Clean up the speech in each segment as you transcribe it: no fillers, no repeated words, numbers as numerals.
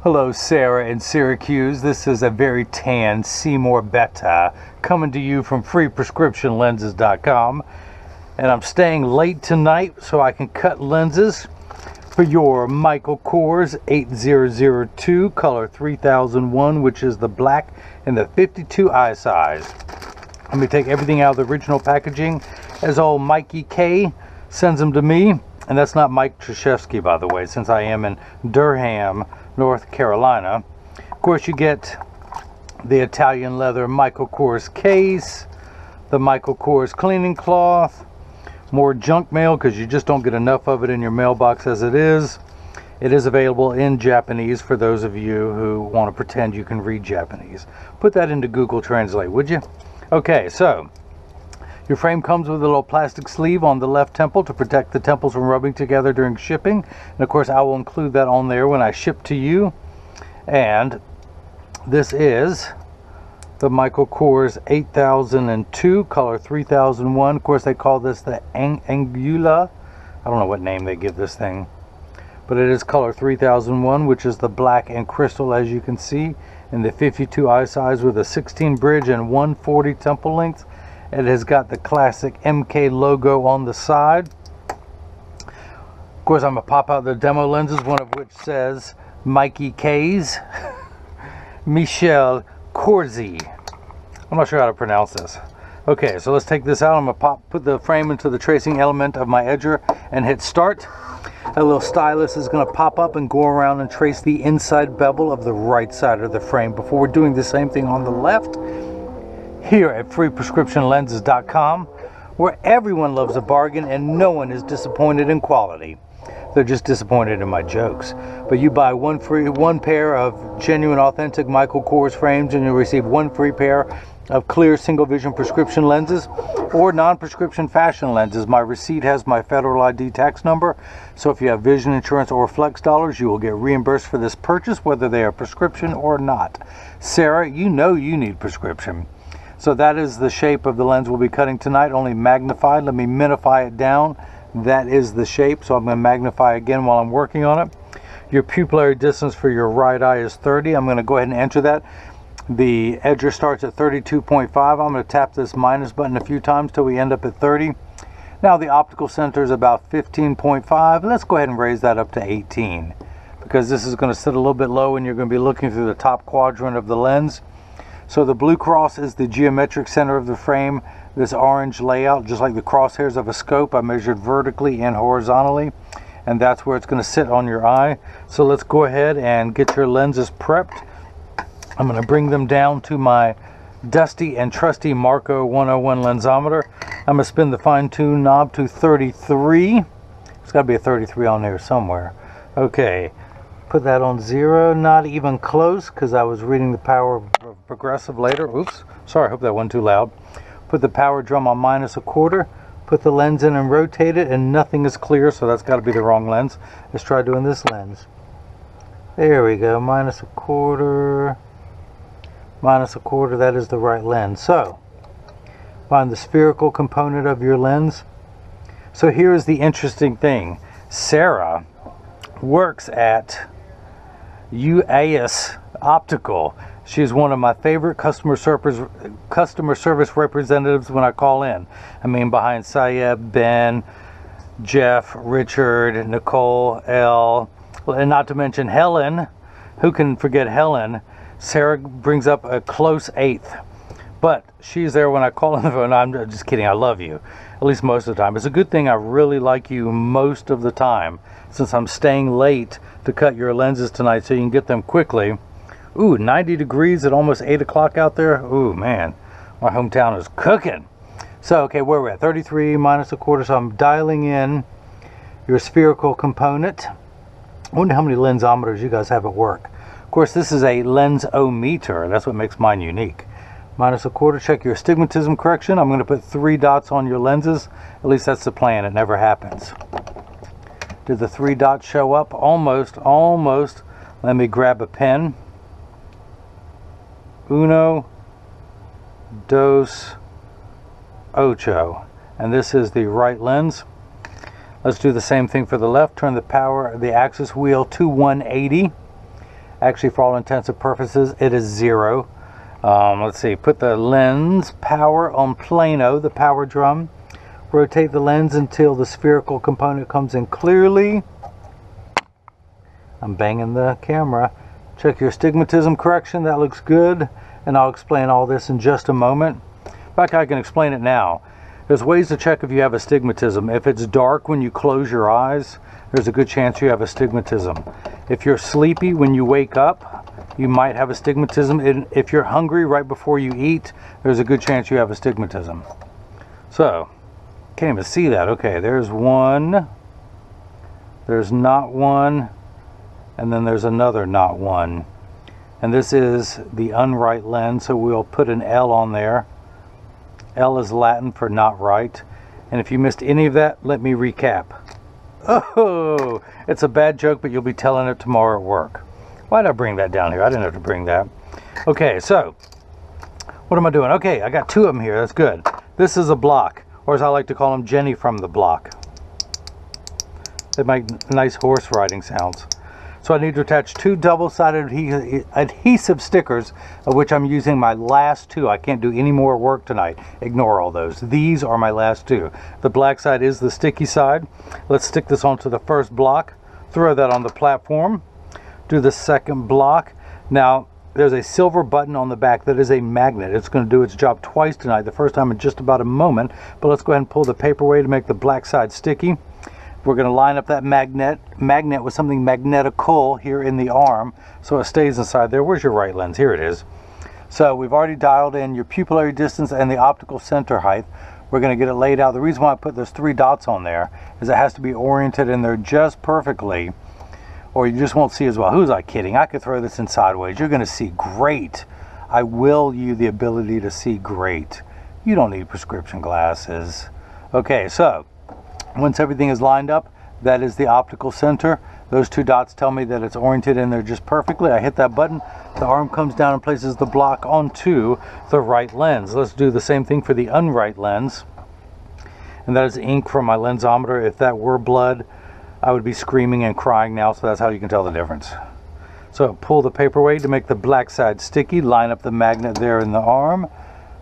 Hello, Sarah in Syracuse. This is a very tan Seymour Beta coming to you from www.FreePrescriptionLenses.com. And I'm staying late tonight so I can cut lenses for your Michael Kors 8002 color 3001, which is the black and the 52 eye size. Let me take everything out of the original packaging as old Mikey K sends them to me. And that's not Mike Krzyzewski, by the way, since I am in Durham, North Carolina. Of course, you get the Italian leather Michael Kors case, the Michael Kors cleaning cloth, more junk mail because you just don't get enough of it in your mailbox as it is. It is available in Japanese for those of you who want to pretend you can read Japanese. Put that into Google Translate, would you? Okay, so your frame comes with a little plastic sleeve on the left temple to protect the temples from rubbing together during shipping. And of course, I will include that on there when I ship to you. And this is the Michael Kors 8002 color 3001. Of course, they call this the Angula. I don't know what name they give this thing, but it is color 3001, which is the black and crystal, as you can see, in the 52 eye size with a 16 bridge and 140 temple length. It has got the classic MK logo on the side. Of course, I'm going to pop out the demo lenses, one of which says Mikey K's Michel Corsi. I'm not sure how to pronounce this. Okay, so let's take this out. I'm going to put the frame into the tracing element of my edger and hit start. A little stylus is going to pop up and go around and trace the inside bevel of the right side of the frame before we're doing the same thing on the left. Here at FreePrescriptionLenses.com, where everyone loves a bargain and no one is disappointed in quality. They're just disappointed in my jokes. But you buy one pair of genuine, authentic Michael Kors frames and you'll receive one free pair of clear single vision prescription lenses or non-prescription fashion lenses. My receipt has my federal ID tax number, so if you have vision insurance or flex dollars, you will get reimbursed for this purchase, whether they are prescription or not. Sarah, you know you need prescription. So that is the shape of the lens we'll be cutting tonight, only magnified. Let me minify it down. That is the shape, so I'm going to magnify again while I'm working on it. Your pupillary distance for your right eye is 30. I'm going to go ahead and enter that. The edger starts at 32.5. I'm going to tap this minus button a few times till we end up at 30. Now the optical center is about 15.5. Let's go ahead and raise that up to 18, because this is going to sit a little bit low and you're going to be looking through the top quadrant of the lens. So the blue cross is the geometric center of the frame. This orange layout, just like the crosshairs of a scope, I measured vertically and horizontally, and that's where it's going to sit on your eye. So let's go ahead and get your lenses prepped. I'm going to bring them down to my dusty and trusty Marco 101 lensometer. I'm going to spin the fine-tune knob to 33. There's got to be a 33 on there somewhere. Okay. Put that on 0, not even close, because I was reading the power of progressive later. Oops, sorry, I hope that wasn't too loud. Put the power drum on -1/4, put the lens in and rotate it, and nothing is clear, so that's got to be the wrong lens. Let's try doing this lens. There we go, -1/4, -1/4, that is the right lens. So, find the spherical component of your lens. So here is the interesting thing. Sarah works at UAS Optical. She's one of my favorite customer service representatives when I call in. I mean, behind Sayeb, Ben, Jeff, Richard, Nicole, Elle, and not to mention Helen. Who can forget Helen? Sarah brings up a close 8th. But she's there when I call on the phone. I'm just kidding. I love you. At least most of the time. It's a good thing I really like you most of the time, since I'm staying late to cut your lenses tonight so you can get them quickly. Ooh, 90 degrees at almost 8 o'clock out there. Ooh, man. My hometown is cooking. So, okay, where we're at? 33 -1/4. So I'm dialing in your spherical component. I wonder how many lensometers you guys have at work. Of course, this is a lensometer. That's what makes mine unique. -1/4, check your astigmatism correction. I'm going to put 3 dots on your lenses. At least that's the plan. It never happens. Did the 3 dots show up? Almost, almost. Let me grab a pen. Uno, dos, ocho. And this is the right lens. Let's do the same thing for the left. Turn the axis wheel to 180. Actually, for all intents and purposes, it is 0. Let's see, put the lens power on plano, the power drum. Rotate the lens until the spherical component comes in clearly. I'm banging the camera. Check your astigmatism correction, that looks good. And I'll explain all this in just a moment. In fact, I can explain it now. There's ways to check if you have astigmatism. If it's dark when you close your eyes, there's a good chance you have astigmatism. If you're sleepy when you wake up, you might have astigmatism. And if you're hungry right before you eat, there's a good chance you have astigmatism. So, can't even see that. Okay, there's one. There's not one. And then there's another not one. And this is the unright lens, so we'll put an L on there. L is Latin for not right. And if you missed any of that, let me recap. Oh, it's a bad joke, but you'll be telling it tomorrow at work. Why did I bring that down here? I didn't have to bring that. Okay, so what am I doing? Okay, I got 2 of them here. That's good. This is a block, or as I like to call them, Jenny from the block. They make nice horse riding sounds. So I need to attach 2 double-sided adhesive stickers, of which I'm using my last 2. I can't do any more work tonight. Ignore all those. These are my last 2. The black side is the sticky side. Let's stick this onto the first block. Throw that on the platform. Do the second block. Now, there's a silver button on the back that is a magnet. It's going to do its job twice tonight. The first time in just about a moment. But let's go ahead and pull the paper away to make the black side sticky. We're going to line up that magnet with something magnetical here in the arm so it stays inside there. Where's your right lens? Here it is. So we've already dialed in your pupillary distance and the optical center height. We're going to get it laid out. The reason why I put those 3 dots on there is it has to be oriented in there just perfectly, or you just won't see as well. Who's I kidding? I could throw this in sideways. You're going to see great. I will you the ability to see great. You don't need prescription glasses. Okay, so once everything is lined up, that is the optical center. Those 2 dots tell me that it's oriented in there just perfectly. I hit that button, the arm comes down and places the block onto the right lens. Let's do the same thing for the unright lens. And that is ink from my lensometer. If that were blood, I would be screaming and crying now, so that's how you can tell the difference. So pull the paper away to make the black side sticky. Line up the magnet there in the arm.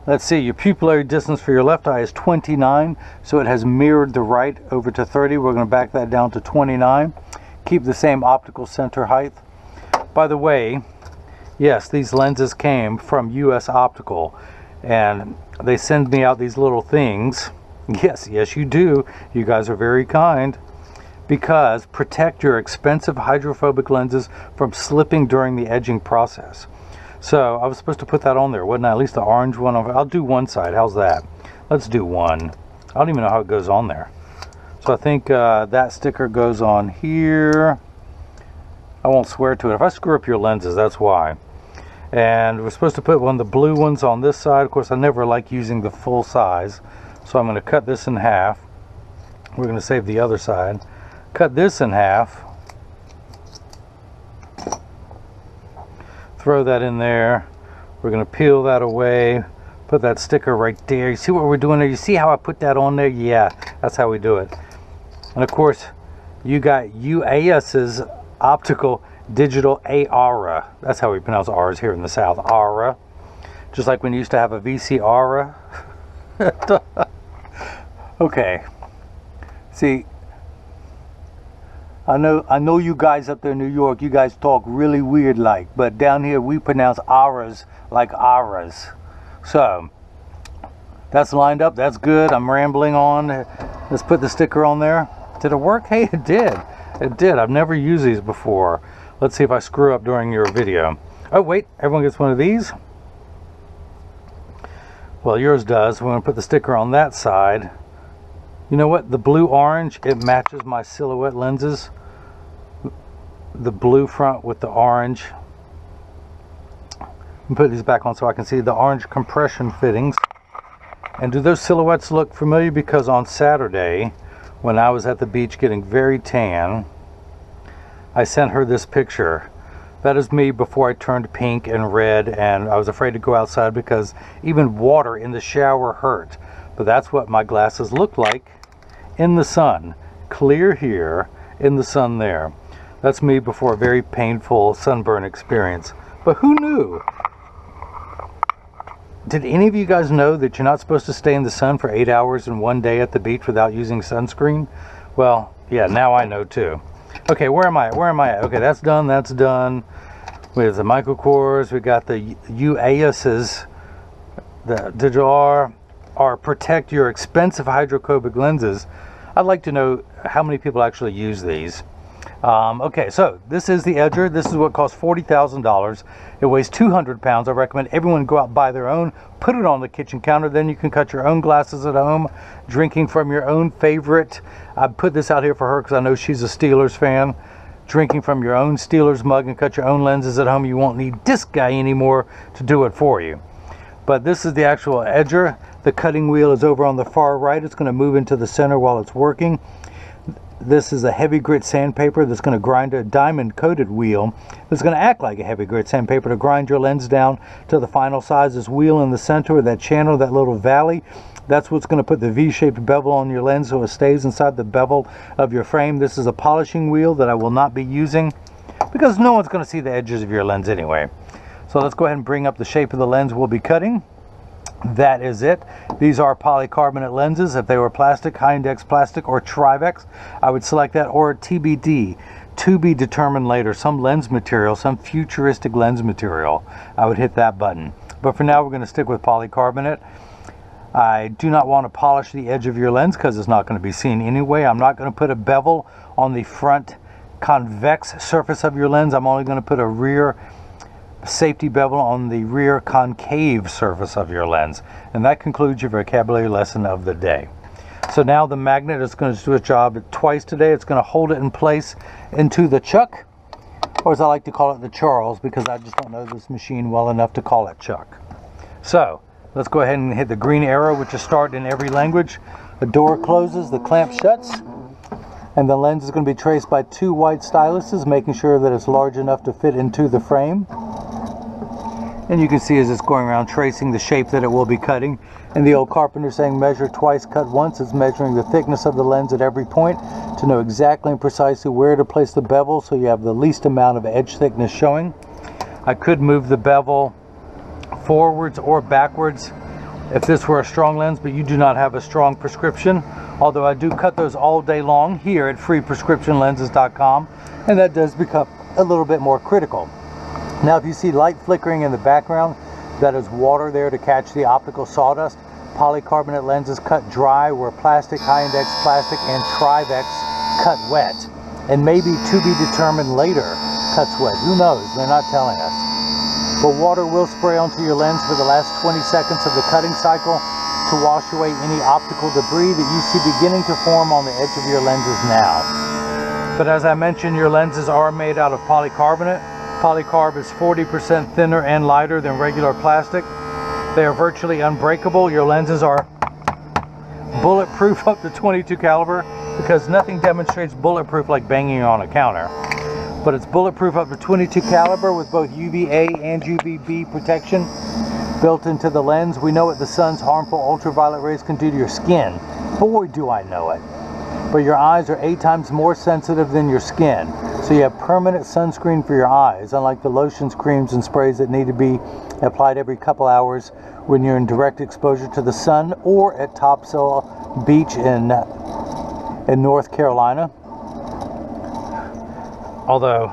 Let's see, your pupillary distance for your left eye is 29, so it has mirrored the right over to 30. We're going to back that down to 29. Keep the same optical center height. By the way, yes, these lenses came from US Optical, and they send me out these little things. Yes, you do. You guys are very kind. Because protect your expensive hydrophobic lenses from slipping during the edging process. So I was supposed to put that on there, wasn't I? At least the orange one. I'll do one side. How's that? Let's do one. I don't even know how it goes on there. So I think that sticker goes on here. I won't swear to it. If I screw up your lenses, that's why. And we're supposed to put one of the blue ones on this side. Of course, I never like using the full size. So I'm going to cut this in half. We're going to save the other side. Cut this in half. Throw that in there. We're going to peel that away. Put that sticker right there. You see what we're doing there? You see how I put that on there? Yeah, that's how we do it. And of course, you got UAS's optical digital ARA. That's how we pronounce R's here in the South. ARA. Just like when you used to have a VC ARA. Okay. See, I know you guys up there in New York, you guys talk really weird like, but down here we pronounce auras like auras. So, that's lined up, that's good. I'm rambling on. Let's put the sticker on there. Did it work? Hey, it did. It did. I've never used these before. Let's see if I screw up during your video. Oh, wait, everyone gets one of these? Well, yours does. We're going to put the sticker on that side. You know what? The blue-orange, it matches my silhouette lenses. The blue front with the orange. Put these back on so I can see the orange compression fittings. And do those silhouettes look familiar? Because on Saturday, when I was at the beach getting very tan, I sent her this picture. That is me before I turned pink and red, and I was afraid to go outside because even water in the shower hurt. But that's what my glasses look like in the sun. Clear here, in the sun there. That's me before a very painful sunburn experience. But who knew? Did any of you guys know that you're not supposed to stay in the sun for 8 hours in one day at the beach without using sunscreen? Well, yeah, now I know too. Okay, where am I at? Okay, that's done, that's done. With the microcores, we got the UASs, the digital R, protect your expensive hydrophobic lenses. I'd like to know how many people actually use these. Okay, so this is the Edger. This is what costs $40,000. It weighs 200 pounds. I recommend everyone go out and buy their own, put it on the kitchen counter, then you can cut your own glasses at home, drinking from your own favorite. I put this out here for her because I know she's a Steelers fan. Drinking from your own Steelers mug and cut your own lenses at home. You won't need this guy anymore to do it for you. But this is the actual Edger. The cutting wheel is over on the far right. It's going to move into the center while it's working. This is a heavy grit sandpaper that's going to grind a diamond coated wheel. It's going to act like a heavy grit sandpaper to grind your lens down to the final size. This wheel in the center of that channel, that little valley, that's what's going to put the V-shaped bevel on your lens so it stays inside the bevel of your frame. This is a polishing wheel that I will not be using because no one's going to see the edges of your lens anyway. So let's go ahead and bring up the shape of the lens we'll be cutting. That is it. These are polycarbonate lenses. If they were plastic, high index plastic, or Trivex, I would select that, or TBD, to be determined later. Some lens material, some futuristic lens material, I would hit that button. But for now, we're going to stick with polycarbonate. I do not want to polish the edge of your lens because it's not going to be seen anyway. I'm not going to put a bevel on the front convex surface of your lens. I'm only going to put a rear safety bevel on the rear concave surface of your lens. And that concludes your vocabulary lesson of the day. So now the magnet is going to do its job twice today. It's going to hold it in place into the chuck, or as I like to call it, the Charles, because I just don't know this machine well enough to call it chuck. So let's go ahead and hit the green arrow, which is start in every language. The door closes, the clamp shuts, and the lens is going to be traced by 2 white styluses, making sure that it's large enough to fit into the frame. And you can see as it's going around tracing the shape that it will be cutting. And the old carpenter saying measure twice, cut once. It's measuring the thickness of the lens at every point to know exactly and precisely where to place the bevel so you have the least amount of edge thickness showing. I could move the bevel forwards or backwards if this were a strong lens, but you do not have a strong prescription. Although I do cut those all day long here at FreePrescriptionLenses.com, and that does become a little bit more critical. Now if you see light flickering in the background, that is water there to catch the optical sawdust. Polycarbonate lenses cut dry where plastic, high index plastic, and Trivex cut wet. And maybe to be determined later cuts wet. Who knows? They're not telling us. But water will spray onto your lens for the last 20 seconds of the cutting cycle to wash away any optical debris that you see beginning to form on the edge of your lenses now. But as I mentioned, your lenses are made out of polycarbonate. Polycarb is 40% thinner and lighter than regular plastic. They are virtually unbreakable. Your lenses are bulletproof up to 22 caliber because nothing demonstrates bulletproof like banging on a counter. But it's bulletproof up to 22 caliber with both UVA and UVB protection built into the lens. We know what the sun's harmful ultraviolet rays can do to your skin. Boy, do I know it. But your eyes are 8 times more sensitive than your skin. So you have permanent sunscreen for your eyes, unlike the lotions, creams, and sprays that need to be applied every couple hours when you're in direct exposure to the sun or at Topsail Beach in North Carolina. Although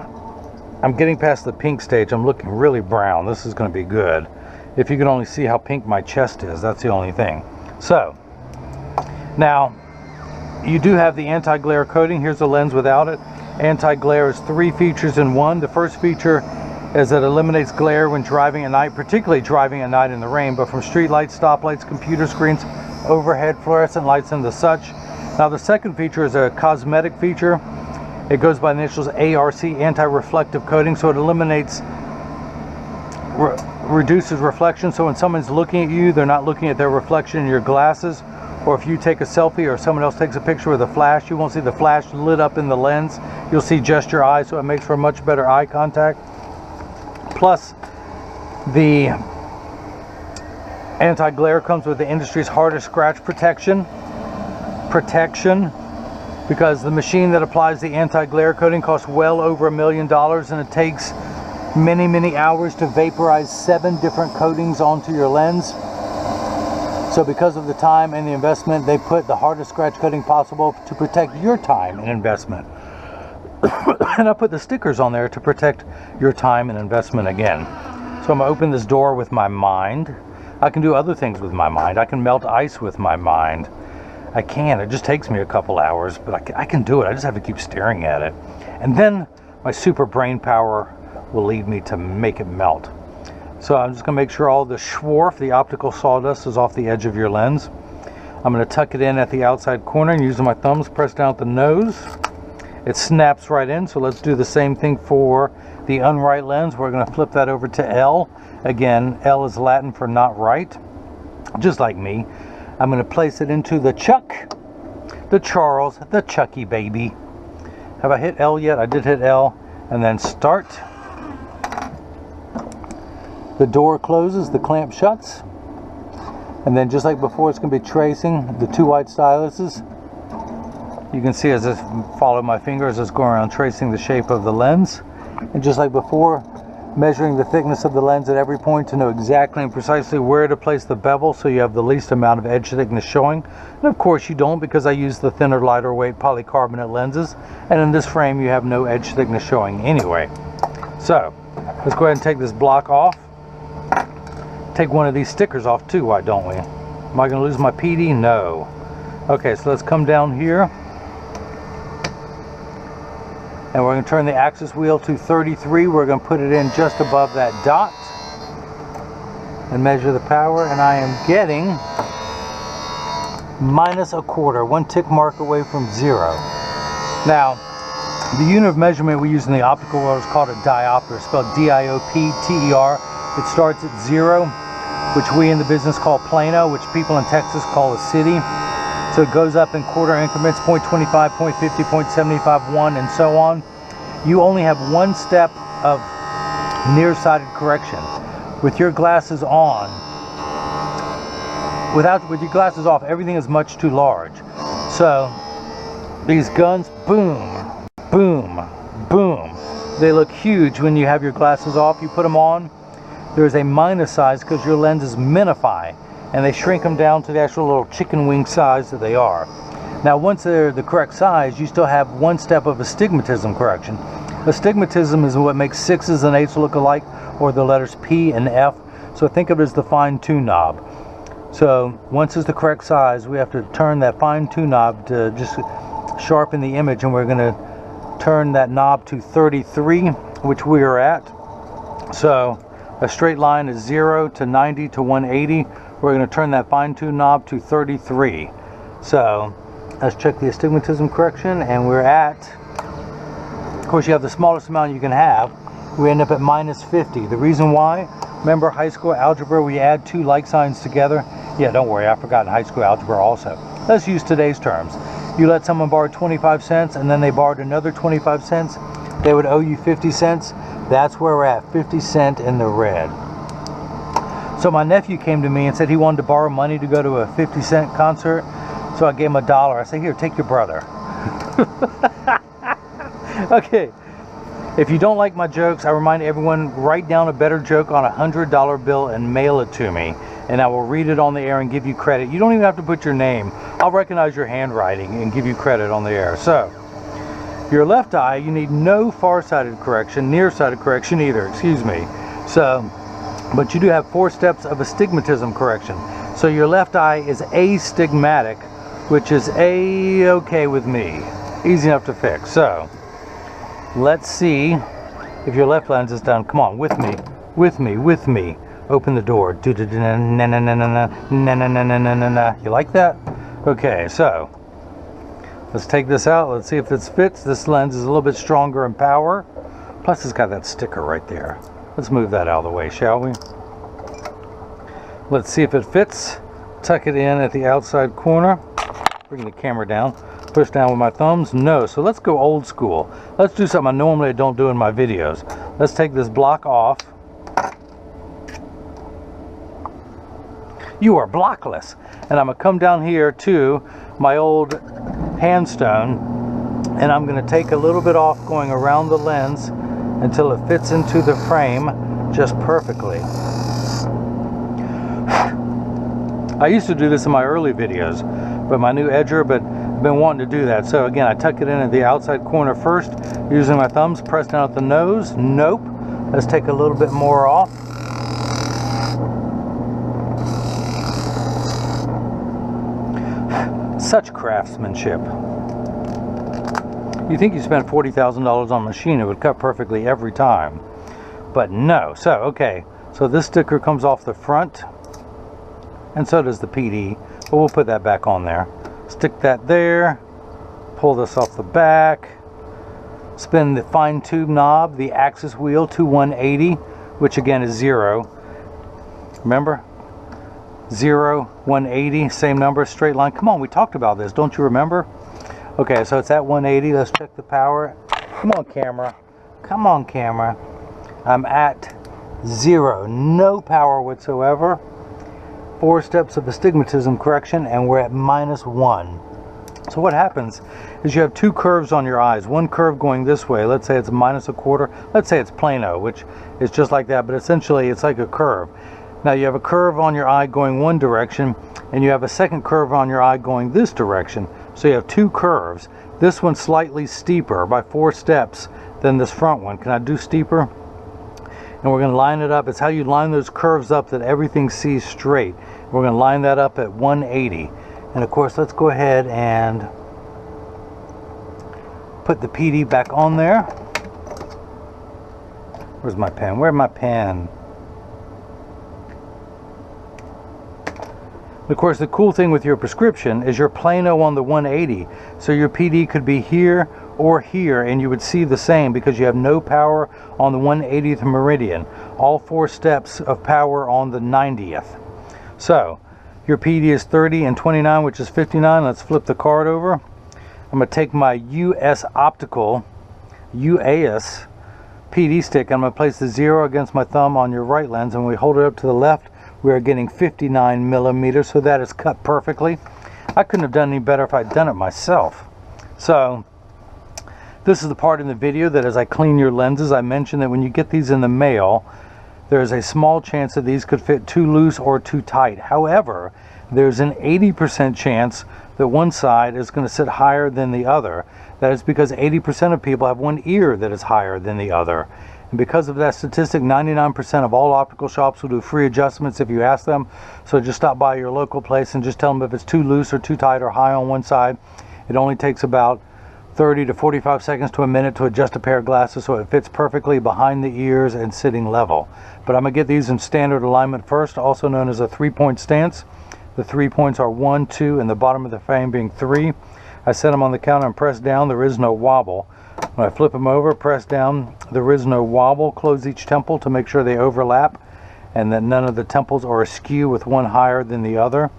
I'm getting past the pink stage, I'm looking really brown. This is going to be good. If you can only see how pink my chest is, that's the only thing. So now you do have the anti-glare coating. Here's the lens without it. Anti-glare is 3 features in one. The first feature is that it eliminates glare when driving at night, particularly driving at night in the rain, but from street lights, stoplights, computer screens, overhead fluorescent lights, and the such. Now the second feature is a cosmetic feature. It goes by the initials ARC, anti-reflective coating, so it eliminates, reduces reflection, so when someone's looking at you, they're not looking at their reflection in your glasses. Or if you take a selfie or someone else takes a picture with a flash, you won't see the flash lit up in the lens. You'll see just your eyes, so it makes for much better eye contact. Plus, the anti-glare comes with the industry's hardest scratch protection. because the machine that applies the anti-glare coating costs well over $1 million, and it takes many hours to vaporize 7 different coatings onto your lens. So because of the time and the investment, they put the hardest scratch coating possible to protect your time and investment. And I put the stickers on there to protect your time and investment again. So I'm gonna open this door with my mind. I can do other things with my mind. I can melt ice with my mind. I can, it just takes me a couple hours, but I can do it. I just have to keep staring at it. And then my super brain power will lead me to make it melt. So I'm just gonna make sure all the schwarf, the optical sawdust, is off the edge of your lens. I'm gonna tuck it in at the outside corner and using my thumbs press down at the nose. It snaps right in, so let's do the same thing for the unright lens. We're gonna flip that over to L. Again, L is Latin for not right, just like me. I'm gonna place it into the Chuck, the Charles, the Chucky baby. Have I hit L yet? I did hit L, and then start. The door closes, the clamp shuts, and then just like before, it's going to be tracing the 2 white styluses. You can see as I follow my fingers, it's going around tracing the shape of the lens, and just like before, measuring the thickness of the lens at every point to know exactly and precisely where to place the bevel so you have the least amount of edge thickness showing. And of course you don't, because I use the thinner, lighter weight polycarbonate lenses, and in this frame you have no edge thickness showing anyway. So let's go ahead and take this block off. Take one of these stickers off too, why don't we? Am I going to lose my PD? No. Okay, so let's come down here. And we're going to turn the axis wheel to 33. We're going to put it in just above that dot. And measure the power. And I am getting -1/4. 1 tick mark away from 0. Now, the unit of measurement we use in the optical world is called a diopter, spelled D-I-O-P-T-E-R. It starts at 0, which we in the business call Plano, which people in Texas call a city. So it goes up in quarter increments, 0.25, 0.50, 0.75, 1, and so on. You only have 1 step of nearsighted correction. With your glasses on, with your glasses off, everything is much too large. So these guns, boom, boom, boom. They look huge when you have your glasses off. You put them on, there's a minus size because your lenses minify, and they shrink them down to the actual little chicken wing size that they are. Now once they're the correct size, you still have 1 step of astigmatism correction. Astigmatism is what makes 6s and 8s look alike, or the letters P and F. So think of it as the fine tune knob. So once it's the correct size, we have to turn that fine tune knob to just sharpen the image, and we're going to turn that knob to 33, which we are at. So a straight line is 0 to 90 to 180. We're going to turn that fine tune knob to 33. So let's check the astigmatism correction, and we're at, of course you have the smallest amount you can have. We end up at -50. The reason why, remember high school algebra, we add 2 like signs together? Yeah, don't worry, I forgot in high school algebra also. Let's use today's terms. You let someone borrow 25 cents and then they borrowed another 25 cents, they would owe you 50 cents. That's where we're at, 50 cent in the red. So my nephew came to me and said he wanted to borrow money to go to a 50 cent concert. So I gave him $1. I said, here, take your brother. Okay, if you don't like my jokes, I remind everyone, write down a better joke on a $100 bill and mail it to me, and I will read it on the air and give you credit. You don't even have to put your name. I'll recognize your handwriting and give you credit on the air. So your left eye, you need no far-sighted correction, nearsighted correction either, excuse me. So, but you do have 4 steps of astigmatism correction. So your left eye is astigmatic, which is A-okay with me. Easy enough to fix. So let's see if your left lens is done. Come on, with me, with me, with me. Open the door. You like that? Okay, so let's take this out. Let's see if this fits. This lens is a little bit stronger in power. Plus it's got that sticker right there. Let's move that out of the way, shall we? Let's see if it fits. Tuck it in at the outside corner. Bring the camera down. Push down with my thumbs. No. So let's go old school. Let's do something I normally don't do in my videos. Let's take this block off. You are blockless. And I'm going to come down here to my old handstone. and I'm going to take a little bit off going around the lens until it fits into the frame just perfectly. I used to do this in my early videos, but my new edger, but I've been wanting to do that. So again, I tuck it in at the outside corner first, using my thumbs, press down at the nose. Nope. Let's take a little bit more off. Such craftsmanship. You think you spent $40,000 on a machine, it would cut perfectly every time. But no. So, okay. So this sticker comes off the front, and so does the PD, but we'll put that back on there. Stick that there. Pull this off the back. Spin the fine tube knob, the axis wheel to 180, which again is 0. Remember? 0, 180, same number, straight line. Come on, we talked about this. Don't you remember? Okay, so it's at 180. Let's check the power. Come on, camera. Come on, camera. I'm at 0. No power whatsoever. 4 steps of astigmatism correction, and we're at -1. So what happens is you have 2 curves on your eyes. One curve going this way. Let's say it's -1/4. Let's say it's plano, which is just like that, but essentially it's like a curve. Now you have a curve on your eye going one direction, and you have a second curve on your eye going this direction. So you have 2 curves. This one's slightly steeper by 4 steps than this front one. Can I do steeper? And we're going to line it up. It's how you line those curves up that everything sees straight. We're going to line that up at 180. And of course, let's go ahead and put the PD back on there. Where's my pen? Where's my pen? Of course, the cool thing with your prescription is you're plano on the 180. So your PD could be here or here, and you would see the same because you have no power on the 180th meridian. All 4 steps of power on the 90th. So your PD is 30 and 29, which is 59. Let's flip the card over. I'm going to take my UAS PD stick. I'm going to place the 0 against my thumb on your right lens, and when we hold it up to the left, we are getting 59 millimeters, so that is cut perfectly. I couldn't have done any better if I'd done it myself. So this is the part in the video that as I clean your lenses, I mentioned that when you get these in the mail, there's a small chance that these could fit too loose or too tight. However, there's an 80% chance that one side is going to sit higher than the other. That is because 80% of people have one ear that is higher than the other. And because of that statistic, 99% of all optical shops will do free adjustments if you ask them. So just stop by your local place and just tell them if it's too loose or too tight or high on one side. It only takes about 30 to 45 seconds to a minute to adjust a pair of glasses so it fits perfectly behind the ears and sitting level. But I'm going to get these in standard alignment first, also known as a 3-point stance. The 3 points are 1, 2, and the bottom of the frame being 3. I set them on the counter and press down. There is no wobble. When I flip them over, press down, there is no wobble. Close each temple to make sure they overlap and that none of the temples are askew with one higher than the other.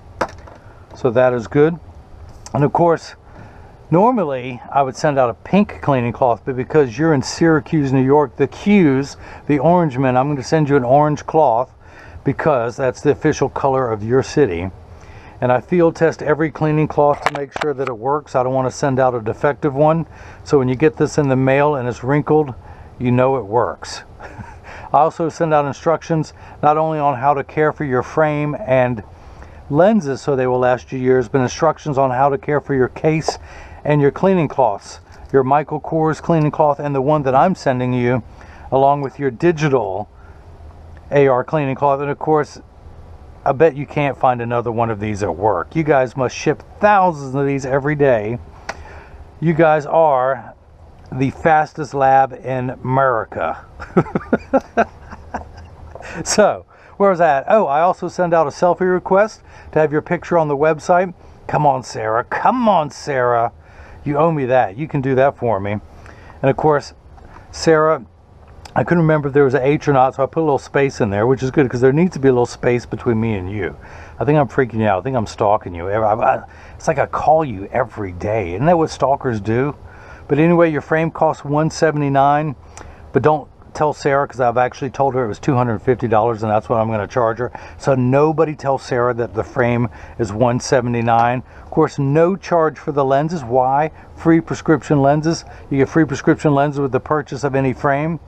So that is good. And of course, normally I would send out a pink cleaning cloth, but because you're in Syracuse, New York, the Q's, the orange men, I'm going to send you an orange cloth because that's the official color of your city. And I field test every cleaning cloth to make sure that it works. I don't want to send out a defective one. So when you get this in the mail and it's wrinkled, you know it works. I also send out instructions not only on how to care for your frame and lenses so they will last you years, but instructions on how to care for your case and your cleaning cloths. Your Michael Kors cleaning cloth and the one that I'm sending you, along with your digital AR cleaning cloth. And of course, I bet you can't find another one of these at work. You guys must ship thousands of these every day. You guys are the fastest lab in America. So, where was that? Oh, I also send out a selfie request to have your picture on the website. Come on, Sarah. Come on, Sarah. You owe me that. You can do that for me. And of course, Sarah, I couldn't remember if there was an H or not, so I put a little space in there, which is good because there needs to be a little space between me and you. I think I'm freaking you out. I think I'm stalking you. It's like I call you every day. Isn't that what stalkers do? But anyway, your frame costs $179, but don't tell Sarah, because I've actually told her it was $250 and that's what I'm going to charge her. So nobody tell Sarah that the frame is $179. Of course, no charge for the lenses. Why? Free prescription lenses. You get free prescription lenses with the purchase of any frame.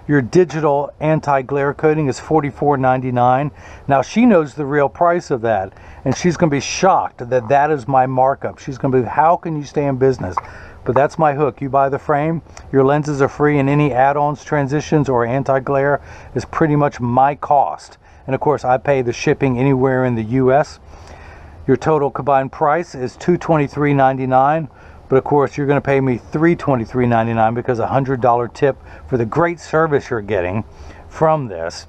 Your digital anti-glare coating is $44.99. Now she knows the real price of that, and she's going to be shocked that that is my markup. She's going to be, how can you stay in business? But that's my hook. You buy the frame, your lenses are free, and any add-ons, transitions, or anti-glare is pretty much my cost. And of course, I pay the shipping anywhere in the US. Your total combined price is $223.99. But of course, you're going to pay me $323.99 because a $100 tip for the great service you're getting from this.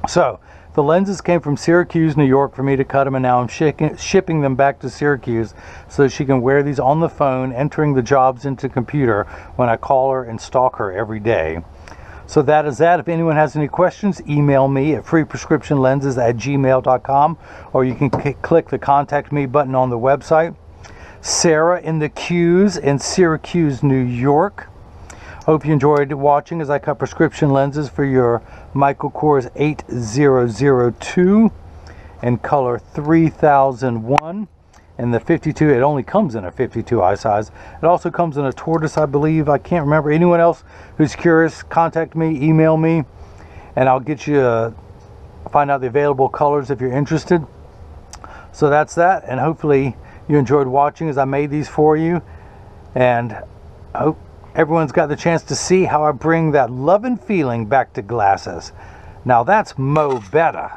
So the lenses came from Syracuse, New York for me to cut them, and now I'm shipping them back to Syracuse so she can wear these on the phone, entering the jobs into the computer when I call her and stalk her every day. So that is that. If anyone has any questions, email me at freeprescriptionlenses@gmail.com, or you can click the contact me button on the website. Sarah in the Q's in Syracuse, New York. Hope you enjoyed watching as I cut prescription lenses for your Michael Kors 8002 in color 3001 and the 52. It only comes in a 52 eye size. It also comes in a tortoise, I believe. I can't remember. Anyone else who's curious, contact me, email me, and I'll get you find out the available colors if you're interested. So that's that, and hopefully you enjoyed watching as I made these for you, and I hope everyone's got the chance to see how I bring that love and feeling back to glasses. Now that's mo better.